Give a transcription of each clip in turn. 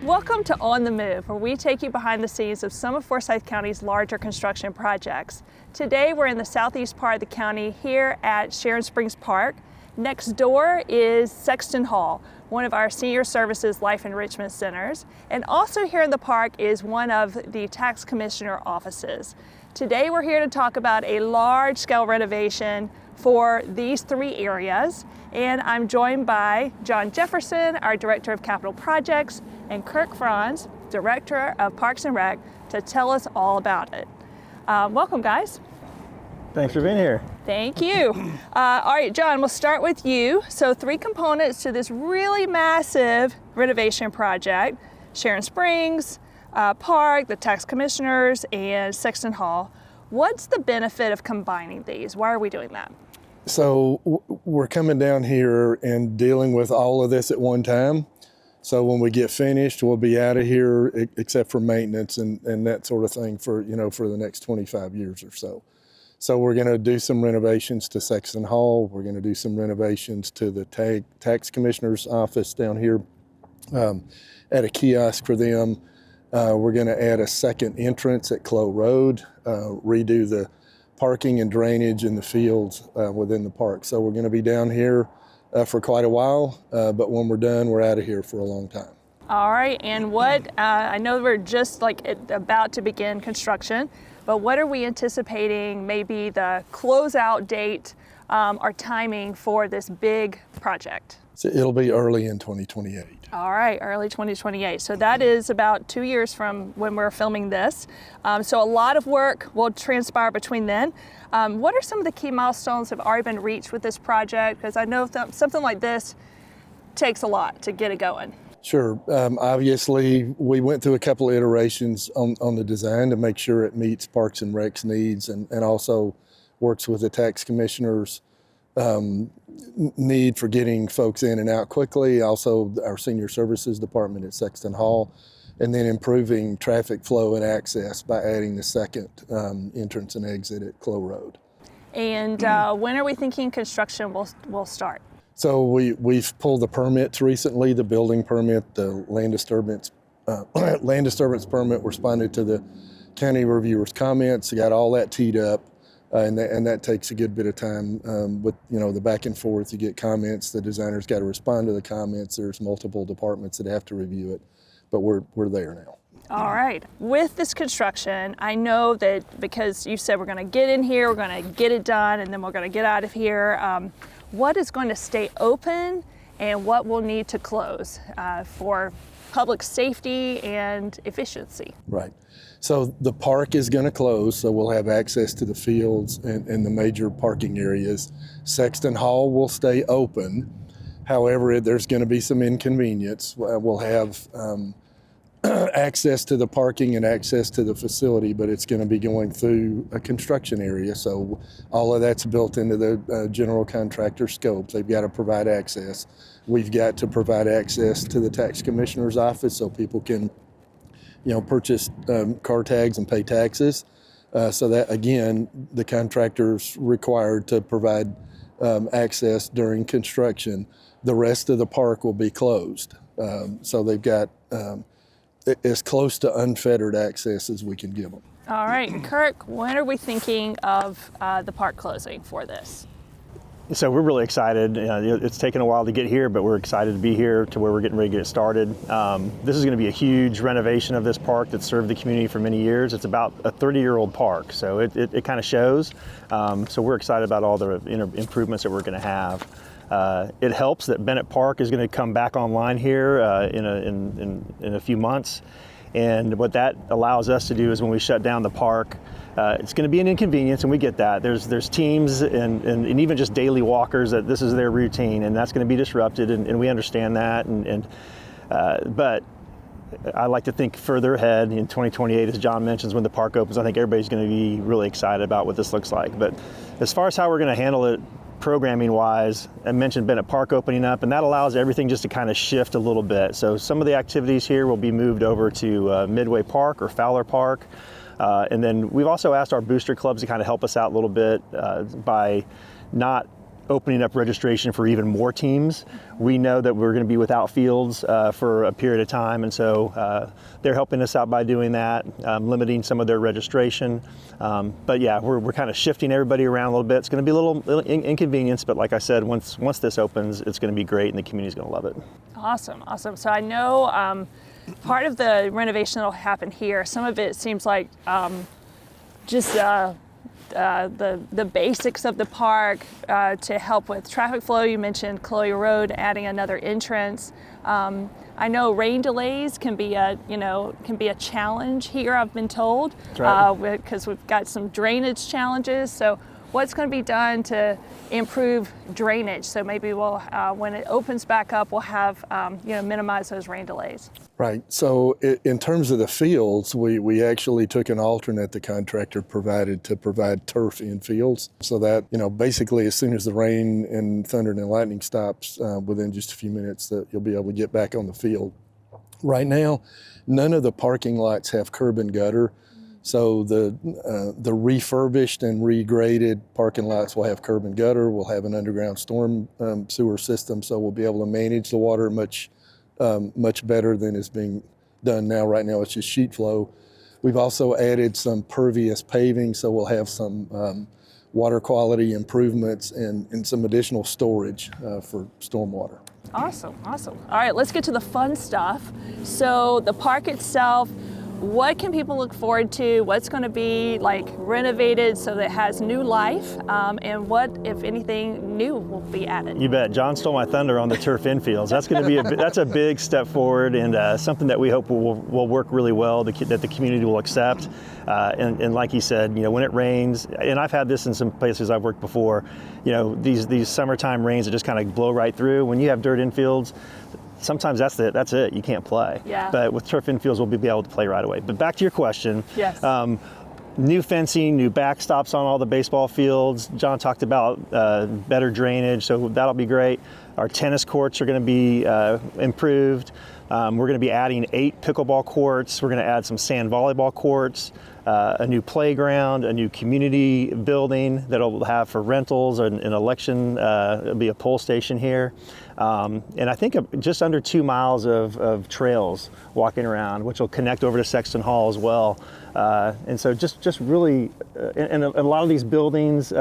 Welcome to On the Move, where we take you behind the scenes of some of Forsyth County's larger construction projects. Today we're in the southeast part of the county here at Sharon Springs Park. Next door is Sexton Hall, one of our senior services life enrichment centers. And also here in the park is one of the tax commissioner offices. Today we're here to talk about a large-scale renovation for these three areas. And I'm joined by John Jefferson, our Director of Capital Projects, and Kirk, Franz, Director of Parks and Rec, to tell us all about it. Welcome, guys. Thanks for being here. Thank you. All right, John, we'll start with you. So 3 components to this really massive renovation project: Sharon Springs Park, the tax commissioners, and Sexton Hall. What's the benefit of combining these? Why are we doing that? So we're coming down here and dealing with all of this at one time. So when we get finished, we'll be out of here except for maintenance and that sort of thing for the next 25 years or so. So we're going to do some renovations to Sexton Hall. We're going to do some renovations to the tax commissioner's office down here, add a kiosk for them. We're going to add a second entrance at Clow Road, redo the parking and drainage in the fields within the park. So we're going to be down here for quite a while, but when we're done, we're out of here for a long time. All right, and what, I know we're just about to begin construction, but what are we anticipating maybe the closeout date or timing for this big project? So it'll be early in 2028. All right, early 2028. So that is about 2 years from when we're filming this. So a lot of work will transpire between then. What are some of the key milestones that have already been reached with this project? Because I know something like this takes a lot to get it going. Sure. Obviously, we went through a couple of iterations on the design to make sure it meets Parks and Rec's needs and also works with the tax commissioners' need for getting folks in and out quickly, also our senior services department at Sexton Hall, and then improving traffic flow and access by adding the second entrance and exit at Clow Road. And when are we thinking construction will start? So we've pulled the permits recently, the building permit, the land disturbance permit, responded to the county reviewer's comments, got all that teed up. And that takes a good bit of time with the back and forth. You get comments, the designer's got to respond to the comments. There's multiple departments that have to review it, but we're there now. All right. With this construction, I know that because you said we're going to get in here, we're going to get it done, and then we're going to get out of here. What is going to stay open and what will need to close for public safety and efficiency? Right. So the park is going to close, so we'll have access to the fields and the major parking areas. Sexton Hall will stay open. However, there's going to be some inconvenience. We'll have access to the parking and access to the facility, but it's going to be going through a construction area. So all of that's built into the general contractor scope. They've got to provide access. We've got to provide access to the tax commissioner's office so people can purchase car tags and pay taxes. So that, again, the contractor's required to provide access during construction. The rest of the park will be closed. So they've got as close to unfettered access as we can give them. All right, Kirk, when are we thinking of the park closing for this? So we're really excited. It's taken a while to get here, but we're excited to be here to where we're getting ready to get started. This is going to be a huge renovation of this park that's served the community for many years. It's about a 30-year-old park, so it kind of shows. So we're excited about all the improvements that we're going to have. It helps that Bennett Park is going to come back online here in a few months. And what that allows us to do is when we shut down the park, it's going to be an inconvenience, and we get that. There's teams and even just daily walkers that this is their routine, and that's going to be disrupted, and we understand that. But I like to think further ahead in 2028, as John mentions, when the park opens. I think everybody's going to be really excited about what this looks like. But as far as how we're going to handle it, programming wise, I mentioned Bennett Park opening up, and that allows everything just to kind of shift a little bit. So some of the activities here will be moved over to Midway Park or Fowler Park. And then we've also asked our booster clubs to kind of help us out a little bit by not opening up registration for even more teams. We know that we're going to be without fields for a period of time, and so they're helping us out by doing that, limiting some of their registration. But yeah, we're kind of shifting everybody around a little bit. It's going to be a little inconvenience, but like I said, once this opens, it's going to be great, and the community's going to love it. Awesome. So I know part of the renovation that will happen here, some of it seems like just the basics of the park to help with traffic flow. You mentioned Chloe Road, adding another entrance. I know rain delays can be a challenge here, I've been told, because we've got some drainage challenges. So what's going to be done to improve drainage? So maybe we'll, when it opens back up, we'll have minimize those rain delays. Right. So in terms of the fields, we actually took an alternate the contractor provided to provide turf in fields, so that basically as soon as the rain and thunder and lightning stops, within just a few minutes, that you'll be able to get back on the field. Right now, none of the parking lots have curb and gutter. So the refurbished and regraded parking lots will have curb and gutter. We'll have an underground storm sewer system, so we'll be able to manage the water much better than is being done now. Right now, it's just sheet flow. We've also added some pervious paving, so we'll have some water quality improvements and some additional storage for stormwater. Awesome. All right, let's get to the fun stuff. So the park itself, what can people look forward to? What's going to be like renovated so that it has new life? And what, if anything, new will be added? You bet. John stole my thunder on the turf infields. That's going to be that's a big step forward, and something that we hope will work really well, that the community will accept. And like he said, when it rains, and I've had this in some places I've worked before, these summertime rains that just kind of blow right through. When you have dirt infields, sometimes that's it. You can't play. Yeah. But with turf infields, we'll be able to play right away. But back to your question. Yes. New fencing, new backstops on all the baseball fields. John talked about better drainage, so that'll be great. Our tennis courts are going to be improved. We're going to be adding 8 pickleball courts. We're going to add some sand volleyball courts, a new playground, a new community building that'll have for rentals, an election. It'll be a poll station here. And I think just under 2 miles of trails walking around, which will connect over to Sexton Hall as well. And so just really, and a lot of these buildings,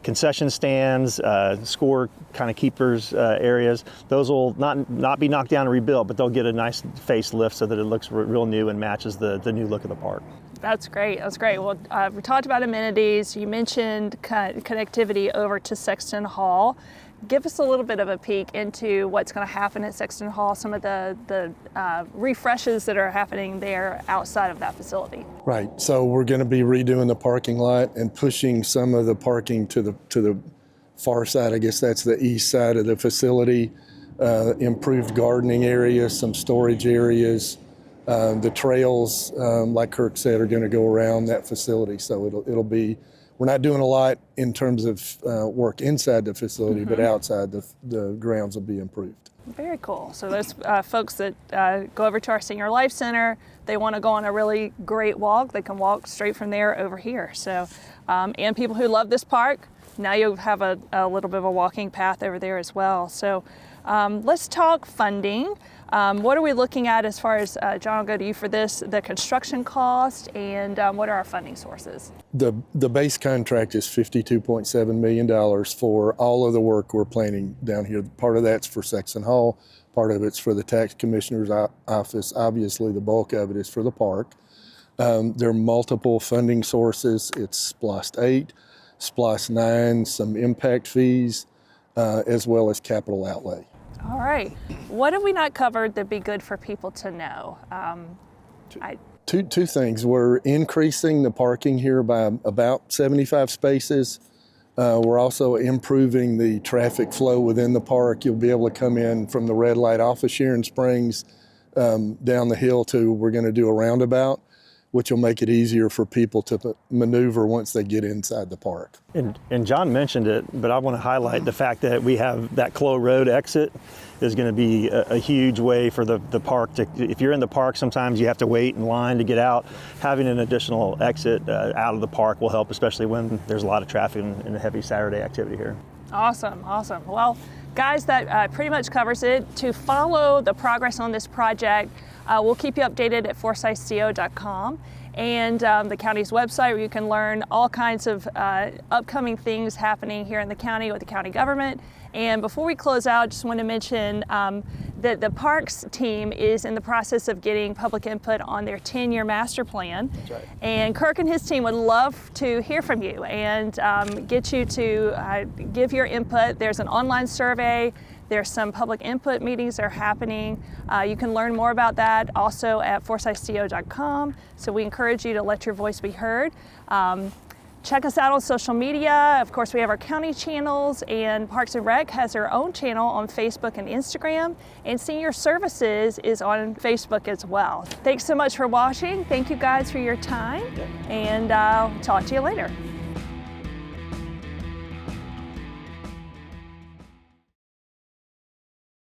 concession stands, score kind of keepers areas, those will not be knocked down and rebuilt, but they'll get a nice facelift so that it looks real new and matches the new look of the park. That's great. Well, we talked about amenities. You mentioned connectivity over to Sexton Hall. Give us a little bit of a peek into what's going to happen at Sexton Hall, some of the refreshes that are happening there outside of that facility. Right. So we're going to be redoing the parking lot and pushing some of the parking to the far side. I guess that's the east side of the facility. Improved gardening areas, some storage areas. The trails, like Kirk said, are going to go around that facility. So it'll be. We're not doing a lot in terms of work inside the facility, but outside the grounds will be improved. Very cool. So those folks that go over to our Senior Life Center, they want to go on a really great walk, they can walk straight from there over here. So, and people who love this park, now you have a little bit of a walking path over there as well. So let's talk funding. What are we looking at as far as, John, I'll go to you for this, the construction cost, and what are our funding sources? The base contract is $52.7 million for all of the work we're planning down here. Part of that's for Sexton Hall, part of it's for the tax commissioner's office. Obviously, the bulk of it is for the park. There are multiple funding sources. It's SPLOST 8, SPLOST 9, some impact fees, as well as capital outlay. All right. What have we not covered that'd be good for people to know? Two things. We're increasing the parking here by about 75 spaces. We're also improving the traffic flow within the park. You'll be able to come in from the red light off of Sharon Springs down the hill to, we're going to do a roundabout. which will make it easier for people to maneuver once they get inside the park. And John mentioned it, but I want to highlight the fact that we have that Clow Road exit is going to be a huge way for the park to, if you're in the park, sometimes you have to wait in line to get out. Having an additional exit out of the park will help, especially when there's a lot of traffic and heavy Saturday activity here. Awesome, awesome. Well, guys, that pretty much covers it. To follow the progress on this project, we'll keep you updated at forsythco.com and the county's website, where you can learn all kinds of upcoming things happening here in the county with the county government. And before we close out, just want to mention that the Parks team is in the process of getting public input on their 10-year master plan. That's right. And Kirk and his team would love to hear from you and get you to give your input. There's an online survey. There's some public input meetings that are happening. You can learn more about that also at forsythco.com. So we encourage you to let your voice be heard. Check us out on social media. Of course, we have our county channels, and Parks and Rec has their own channel on Facebook and Instagram, and Senior Services is on Facebook as well. Thanks so much for watching. Thank you guys for your time, and I'll talk to you later.